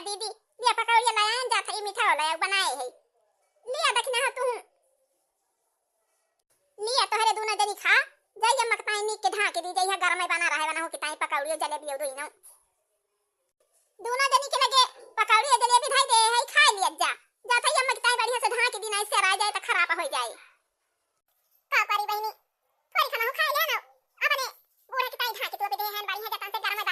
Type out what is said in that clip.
दीदी लिया पकौड़िया लाया जाता ये मीठा होला बनाए है लिया देखना है तू लिया तोहरे दोनों जनी खा जाइए मकताई नीक के ढाके दी जाइए गरम बना रहा है बना हो किताई पकौड़िया जलेबी दो इनो दोनों जनी के लगे पकौड़िया जलेबी धाई दे है खा लिया जाता ये मकताई बढ़िया से ढाके दी ना इससे रह जाए तो खराब हो जाए का करी बहनी थोड़ी खाना हो खा लिया ना अपने बूढ़े किताई ढाके तो पे दे हैं बढ़िया जाता से गरम